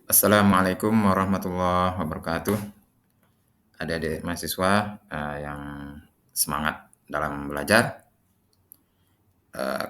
Assalamualaikum warahmatullahi wabarakatuh. Adik-adik mahasiswa yang semangat dalam belajar.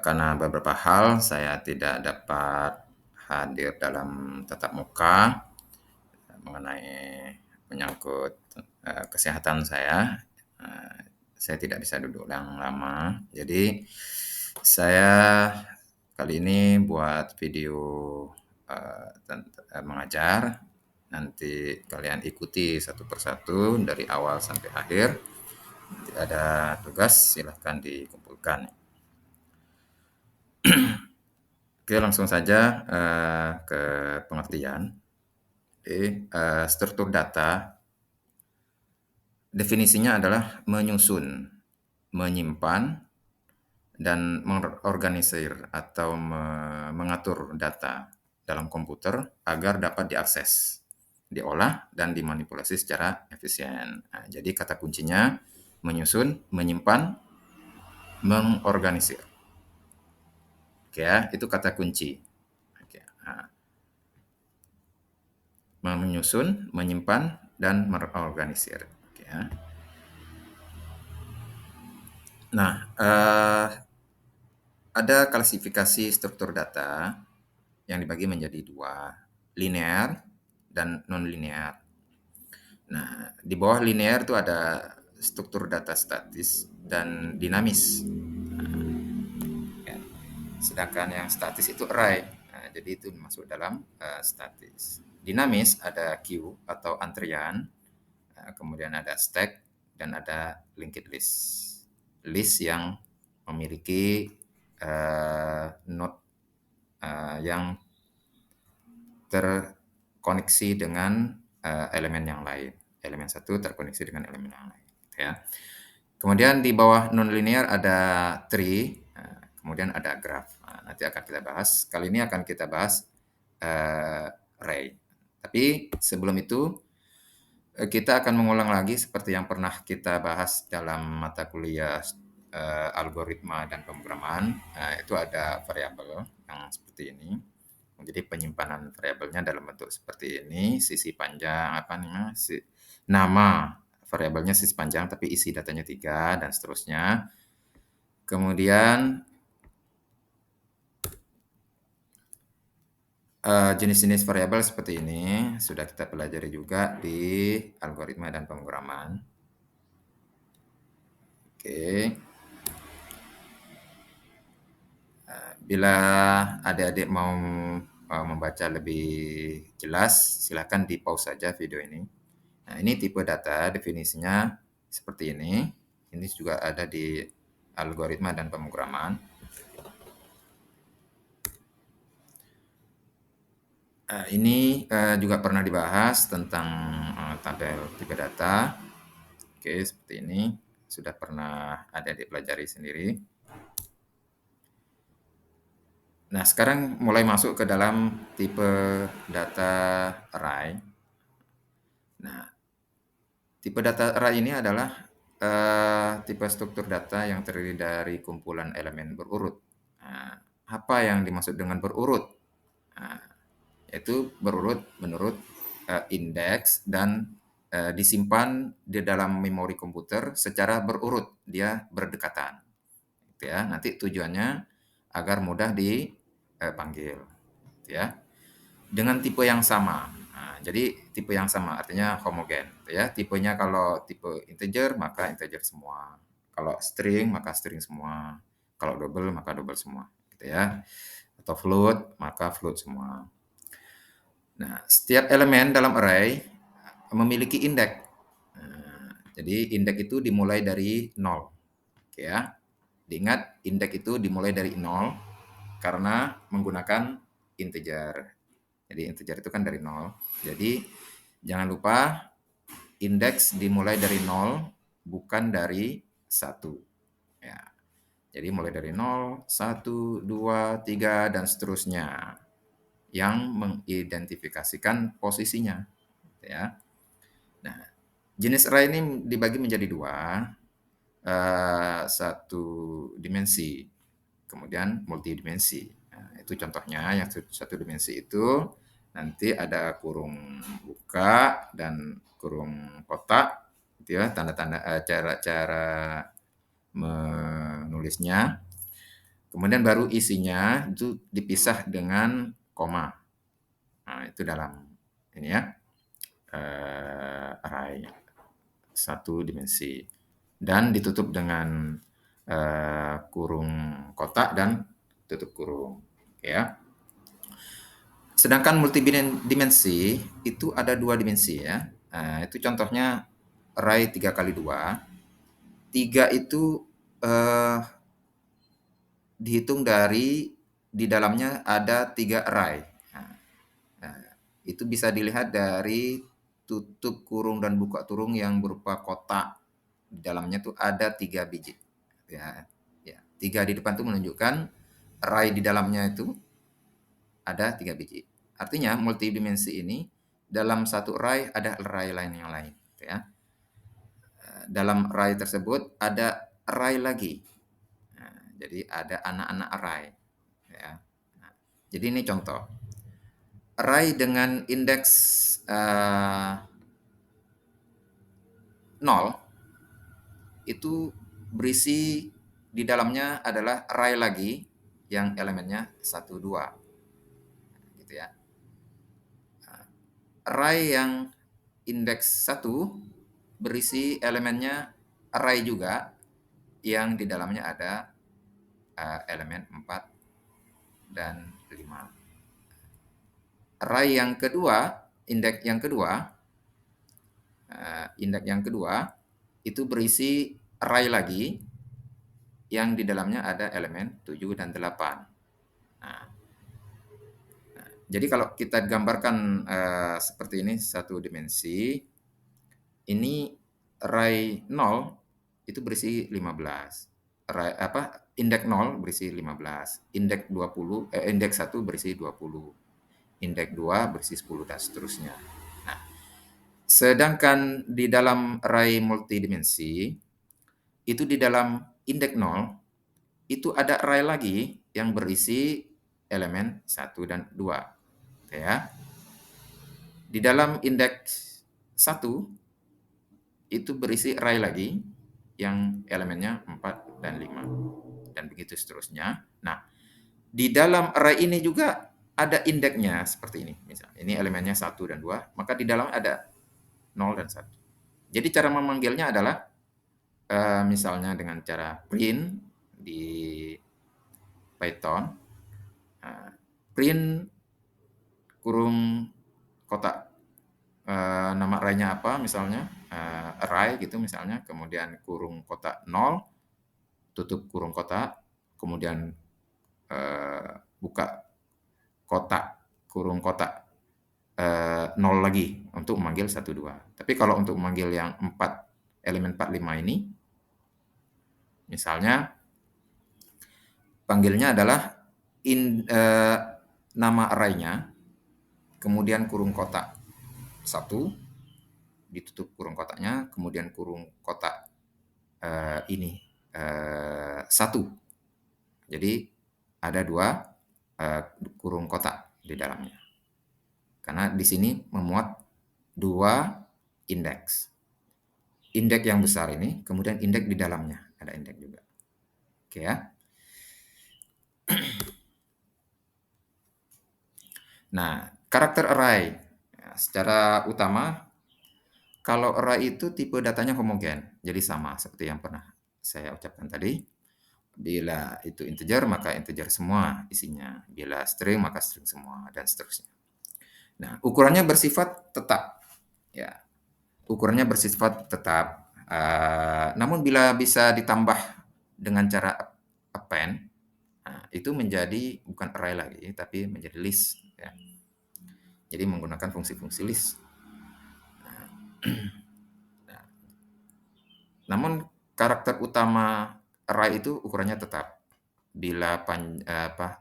Karena beberapa hal saya tidak dapat hadir dalam tatap muka mengenai menyangkut kesehatan saya. Saya tidak bisa duduk yang lama. Jadi saya kali ini buat video mengajar. Nanti kalian ikuti satu persatu dari awal sampai akhir. Nanti ada tugas, silahkan dikumpulkan. Oke, langsung saja ke pengertian. Jadi, struktur data definisinya adalah menyusun, menyimpan, dan mengorganisir atau mengatur data dalam komputer agar dapat diakses, diolah, dan dimanipulasi secara efisien. Nah, jadi kata kuncinya menyusun, menyimpan, mengorganisir. Oke ya, itu kata kunci. Oke, nah, menyusun, menyimpan, dan mengorganisir. Oke ya. Nah, ada klasifikasi struktur data yang dibagi menjadi dua, linear dan non-linear. Nah, di bawah linear itu ada struktur data statis dan dinamis. Ya. Sedangkan yang statis itu array. Nah, jadi itu masuk dalam statis. Dinamis ada queue atau antrian, kemudian ada stack, dan ada linked list. List yang memiliki node yang terkoneksi dengan elemen yang lain. Elemen satu terkoneksi dengan elemen yang lain. Ya. Kemudian di bawah nonlinear ada tree, kemudian ada graph. Nah, nanti akan kita bahas. Kali ini akan kita bahas array. Tapi sebelum itu kita akan mengulang lagi seperti yang pernah kita bahas dalam mata kuliah algoritma dan pemrograman. Itu ada variabel yang seperti ini. Jadi penyimpanan variabelnya dalam bentuk seperti ini, sisi panjang nama variabelnya sisi panjang tapi isi datanya 3 dan seterusnya. Kemudian jenis-jenis variabel seperti ini sudah kita pelajari juga di algoritma dan pemrograman. Oke. Bila adik-adik mau membaca lebih jelas, silakan di pause saja video ini. Nah, ini tipe data, definisinya seperti ini. Ini juga ada di algoritma dan pemrograman. Ini juga pernah dibahas tentang tabel tipe data. Oke, seperti ini. Sudah pernah adik-adik pelajari sendiri. Nah, sekarang mulai masuk ke dalam tipe data array. Nah, tipe data array ini adalah tipe struktur data yang terdiri dari kumpulan elemen berurut. Nah, apa yang dimaksud dengan berurut? Nah, yaitu berurut menurut indeks dan disimpan di dalam memori komputer secara berurut, dia berdekatan. Gitu ya. Nanti tujuannya agar mudah dipanggil. Gitu ya. Dengan tipe yang sama. Nah, jadi tipe yang sama artinya homogen, gitu ya. Tipenya kalau tipe integer maka integer semua. Kalau string maka string semua. Kalau double maka double semua, gitu ya. Atau float maka float semua. Nah, setiap elemen dalam array memiliki indeks. Nah, jadi indeks itu dimulai dari 0. Oke ya. Diingat indeks itu dimulai dari 0 karena menggunakan integer. Jadi integer itu kan dari 0. Jadi jangan lupa indeks dimulai dari 0 bukan dari 1. Ya. Jadi mulai dari 0, 1, 2, 3 dan seterusnya yang mengidentifikasikan posisinya, ya. Nah, jenis array ini dibagi menjadi dua, satu dimensi, kemudian multidimensi. Nah, itu contohnya yang satu dimensi itu Nanti ada kurung buka dan kurung kotak, gitu ya, tanda-tanda cara-cara menulisnya. Kemudian baru isinya itu dipisah dengan koma. Nah, itu dalam ini ya, array satu dimensi dan ditutup dengan kurung kotak dan tutup kurung, ya. Sedangkan multidimensi itu ada dua dimensi ya. Nah, itu contohnya array 3 kali 2. 3 itu dihitung dari di dalamnya ada 3 array. Nah, nah, itu bisa dilihat dari tutup kurung dan buka kurung yang berupa kotak. Di dalamnya tuh ada 3 biji. Ya, ya. 3 di depan itu menunjukkan array di dalamnya itu ada 3 biji. Artinya multidimensi ini dalam satu array ada array lain yang lain. Ya. Dalam array tersebut ada array lagi. Nah, jadi ada anak-anak array. Ya. Nah, jadi ini contoh. Array dengan indeks 0 itu berisi di dalamnya adalah array lagi yang elemennya 1, 2. Gitu ya. Array yang indeks 1 berisi elemennya array juga yang di dalamnya ada elemen 4 dan 5. Array yang kedua, indeks yang kedua itu berisi array lagi yang di dalamnya ada elemen 7 dan 8. Nah, jadi kalau kita gambarkan seperti ini satu dimensi, ini array 0 itu berisi 15. Indeks 0 berisi 15, indeks 1 berisi 20, indeks 2 berisi 10 dan seterusnya. Nah, sedangkan di dalam array multidimensi itu di dalam indeks 0 itu ada array lagi yang berisi elemen 1 dan 2. Ya. Di dalam indeks 1 itu berisi array lagi yang elemennya 4 dan 5 dan begitu seterusnya. Nah, di dalam array ini juga ada indeksnya seperti ini. Misalnya, ini elemennya 1 dan 2, maka di dalam ada 0 dan 1. Jadi cara memanggilnya adalah misalnya dengan cara print di Python, print kurung kotak, nama array-nya apa misalnya, array gitu misalnya, kemudian kurung kotak 0, tutup kurung kotak, kemudian buka kotak, kurung kotak 0 lagi untuk memanggil 1, 2. Tapi kalau untuk memanggil yang 4, elemen 4, 5 ini, misalnya panggilnya adalah nama array-nya, kemudian kurung kotak 1, ditutup kurung kotaknya, kemudian kurung kotak ini 1. Jadi ada 2 kurung kotak di dalamnya. Karena di sini memuat 2 indeks. Indeks yang besar ini, kemudian indeks di dalamnya, ada indeks juga. Oke ya. Nah, karakter array. Ya, secara utama, kalau array itu tipe datanya homogen, jadi sama seperti yang pernah saya ucapkan tadi. Bila itu integer, maka integer semua isinya. Bila string, maka string semua, dan seterusnya. Nah, ukurannya bersifat tetap. Ya, ukurannya bersifat tetap. Namun bila bisa ditambah dengan cara append, nah, itu menjadi bukan array lagi, tapi menjadi list. Ya. Jadi menggunakan fungsi-fungsi list. Nah, namun karakter utama array itu ukurannya tetap. Bila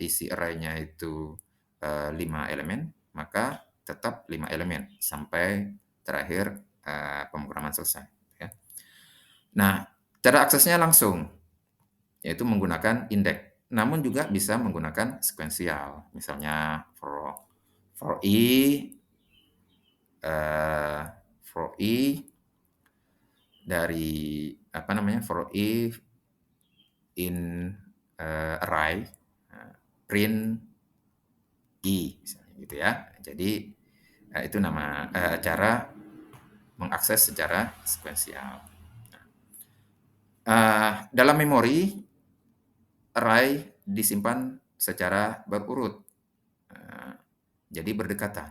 isi array-nya itu 5 elemen, maka tetap 5 elemen sampai terakhir pemrograman selesai. Ya. Nah, cara aksesnya langsung, yaitu menggunakan indeks. Namun juga bisa menggunakan sekuensial, misalnya for i eh, for i dari apa namanya, for i in array, print i misalnya gitu ya. Jadi itu cara mengakses secara sekuensial. Dalam memori, array disimpan secara berurut, eee, jadi berdekatan.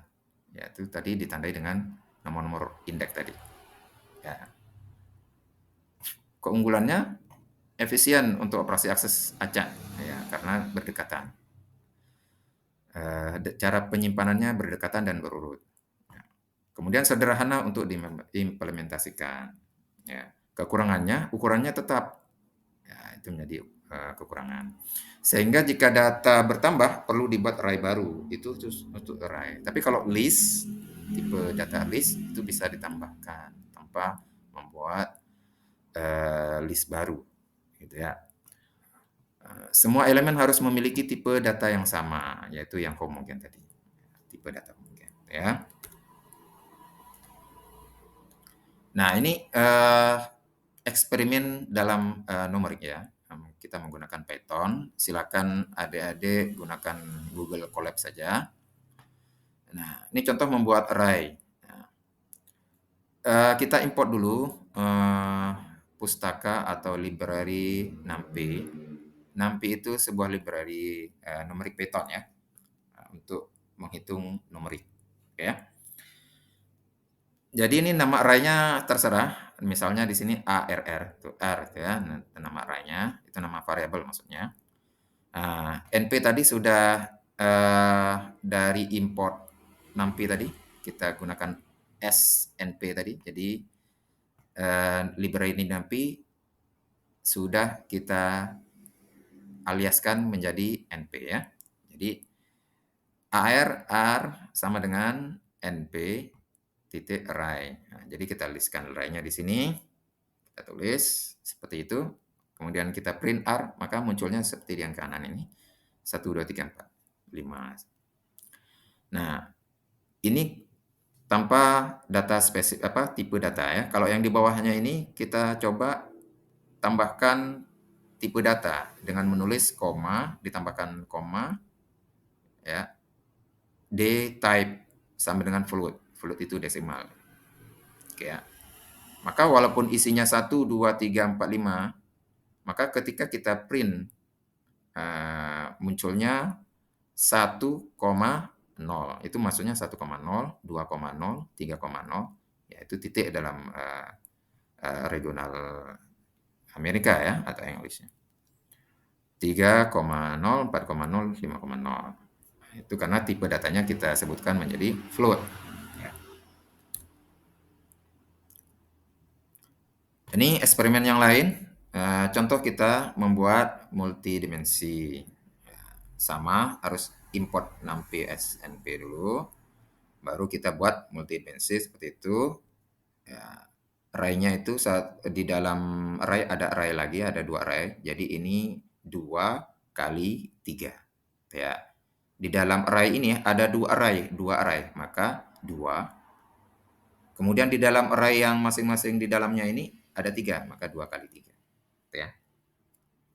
Ya itu tadi ditandai dengan nomor-nomor indeks tadi. Ya, keunggulannya efisien untuk operasi akses acak, ya karena berdekatan. Cara penyimpanannya berdekatan dan berurut. Ya. Kemudian sederhana untuk diimplementasikan. Ya. Kekurangannya, ukurannya tetap. Ya, itu menjadi kekurangan. Sehingga jika data bertambah perlu dibuat array baru. Itu untuk array. Tapi kalau list, tipe data list itu bisa ditambahkan tanpa membuat list baru, gitu ya. Semua elemen harus memiliki tipe data yang sama, yaitu yang homogen tadi. Tipe data homogen, ya. Nah, ini eksperimen dalam numerik ya. Kita menggunakan Python. Silakan adik-adik gunakan Google Colab saja. Nah, ini contoh membuat array. Nah, kita import dulu pustaka atau library NumPy. NumPy itu sebuah library numerik Python ya, untuk menghitung numerik. Ya. Jadi ini nama array-nya terserah. Misalnya di sini ARR, itu R itu ya, nama array-nya, itu nama variabel maksudnya. Nah, NP tadi sudah dari import NumPy tadi, kita gunakan SNP tadi. Jadi library NumPy sudah kita aliaskan menjadi NP ya. Jadi AR sama dengan NP titik array. Nah, jadi kita listkan array-nya di sini. Kita tulis seperti itu. Kemudian kita print R, maka munculnya seperti yang kanan ini. 1, 2, 3, 4, 5. Nah, ini tanpa data spesifik tipe data ya. Kalau yang di bawahnya ini kita coba tambahkan tipe data dengan menulis koma, ditambahkan koma ya. D type sama dengan float. Float itu desimal. Oke ya. Maka walaupun isinya 1, 2, 3, 4, 5, maka ketika kita print munculnya 1,0. Itu maksudnya 1,0, 2,0, 3,0. Ya, itu titik dalam regional Amerika ya atau Inggrisnya. 3,0, 4,0, 5,0. Itu karena tipe datanya kita sebutkan menjadi float. Ya. Ini eksperimen yang lain. Contoh kita membuat multidimensi. Sama, harus import NumPy SNP dulu. Baru kita buat multidimensi seperti itu. Ya, array-nya itu di dalam array ada array lagi, ada 2 array. Jadi ini 2 kali 3. Ya. Di dalam array ini ada 2 array, maka 2. Kemudian di dalam array yang masing-masing di dalamnya ini ada 3, maka 2 kali 3. Ya.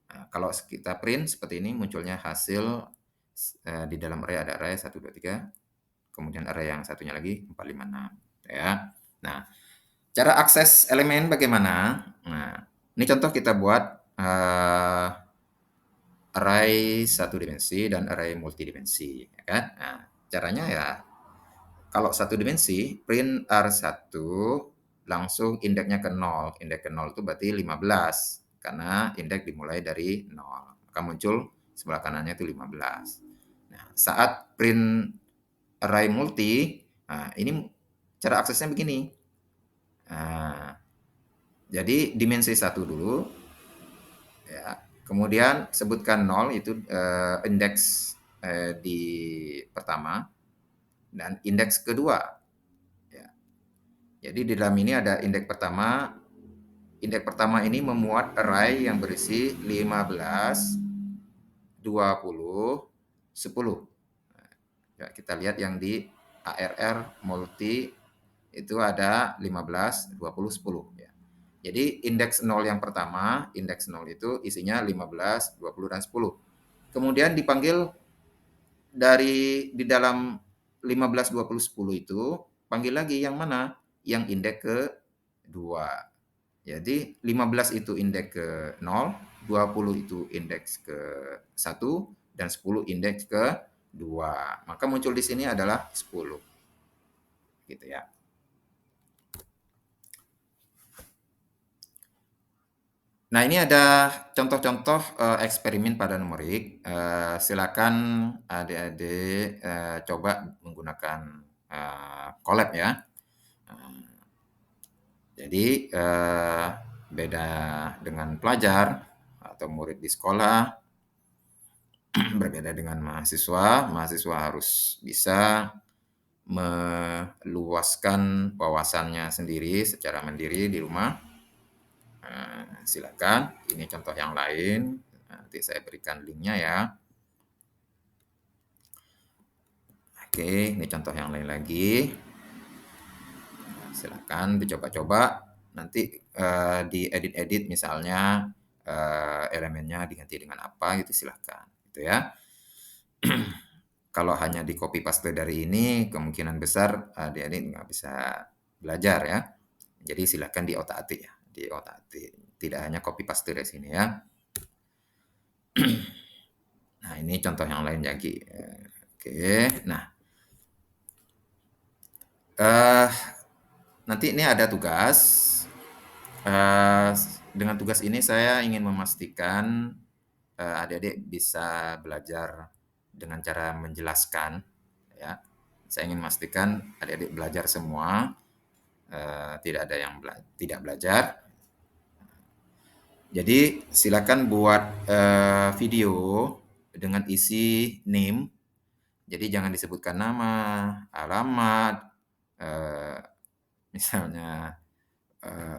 Nah, kalau kita print seperti ini munculnya hasil di dalam array ada array 1, 2, 3. Kemudian array yang satunya lagi 4, 5, 6. Ya. Nah, cara akses elemen bagaimana? Nah, ini contoh kita buat array satu dimensi dan array multidimensi, ya kan? Nah, caranya ya kalau satu dimensi print R1 langsung indeksnya ke 0. Indeks ke 0 itu berarti 15 karena indeks dimulai dari 0. Maka muncul sebelah kanannya itu 15. Nah, saat print array multi, nah ini cara aksesnya begini. Nah, jadi dimensi 1 dulu, ya. Kemudian sebutkan 0 itu indeks di pertama dan indeks kedua. Ya. Jadi di dalam ini ada indeks pertama. Indeks pertama ini memuat array yang berisi 15, 20, 10. Ya, kita lihat yang di ARR multi itu ada 15, 20, 10 ya. Jadi indeks 0 yang pertama, indeks 0 itu isinya 15, 20 dan 10. Kemudian dipanggil di dalam 15, 20, 10 itu panggil lagi yang mana? Yang indeks ke 2. Jadi 15 itu indeks ke 0, 20 itu indeks ke 1, dan 10 indeks ke 2. Maka muncul di sini adalah 10. Gitu ya. Nah, ini ada contoh-contoh eksperimen pada numerik. Silakan adik-adik coba menggunakan Colab ya. Jadi beda dengan pelajar atau murid di sekolah, berbeda dengan mahasiswa. Mahasiswa harus bisa meluaskan wawasannya sendiri secara mandiri di rumah. Silakan, ini contoh yang lain. Nanti saya berikan linknya ya. Oke, ini contoh yang lain lagi. Silakan dicoba-coba. Nanti diedit-edit misalnya elemennya diganti dengan apa gitu silakan. Gitu ya. Kalau hanya di copy paste dari ini, kemungkinan besar adik-adik nggak bisa belajar ya. Jadi silakan diotak-atik ya, diotak-atik. Tidak hanya copy paste dari sini ya. Nah, ini contoh yang lain lagi. Oke, nah nanti ini ada tugas. Dengan tugas ini saya ingin memastikan adik-adik bisa belajar dengan cara menjelaskan, ya. Saya ingin memastikan adik-adik belajar semua, tidak ada yang tidak belajar. Jadi silakan buat video dengan isi name. Jadi jangan disebutkan nama, alamat, eh, misalnya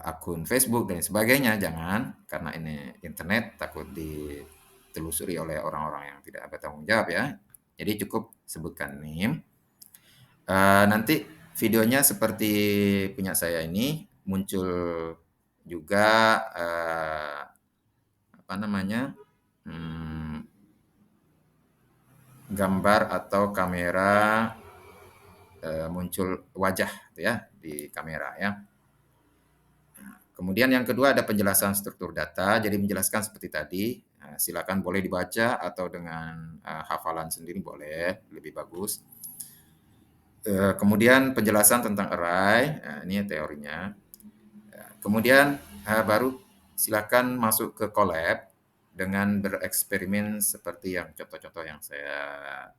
akun Facebook dan sebagainya, jangan, karena ini internet takut ditelusuri oleh orang-orang yang tidak bertanggung jawab ya. Jadi cukup sebutkan name. Nanti videonya seperti punya saya ini muncul juga apa namanya gambar atau kamera muncul wajah ya di kamera ya. Kemudian yang kedua ada penjelasan struktur data, jadi menjelaskan seperti tadi, silakan boleh dibaca atau dengan hafalan sendiri boleh, lebih bagus. Kemudian penjelasan tentang array, ini teorinya. Kemudian baru silakan masuk ke Colab dengan bereksperimen seperti yang contoh-contoh yang saya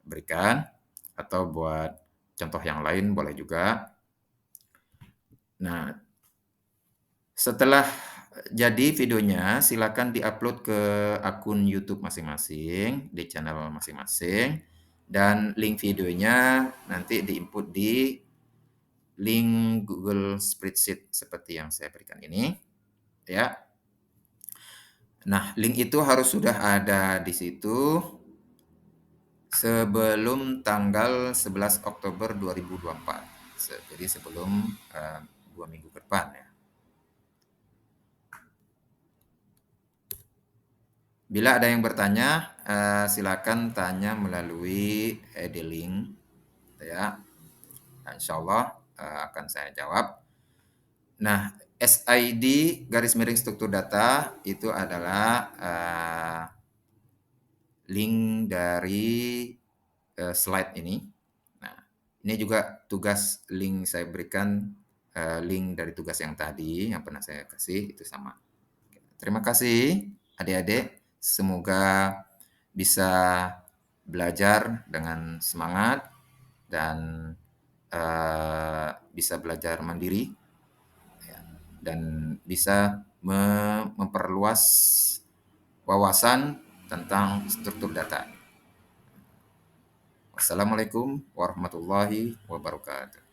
berikan, atau buat contoh yang lain boleh juga. Nah, setelah jadi videonya, silakan diupload ke akun YouTube masing-masing, di channel masing-masing, dan link videonya nanti diinput di link Google Spreadsheet seperti yang saya berikan ini, ya. Nah, link itu harus sudah ada di situ sebelum tanggal 11 Oktober 2024. Jadi sebelum 2 minggu ke depan ya. Bila ada yang bertanya, silakan tanya melalui link, ya. Insya Allah akan saya jawab. Nah, SID garis miring struktur data itu adalah link dari slide ini. Nah, ini juga tugas link saya berikan, link dari tugas yang tadi yang pernah saya kasih itu sama. Terima kasih adik-adik. Semoga bisa belajar dengan semangat dan bisa belajar mandiri ya, dan bisa memperluas wawasan tentang struktur data. Wassalamualaikum warahmatullahi wabarakatuh.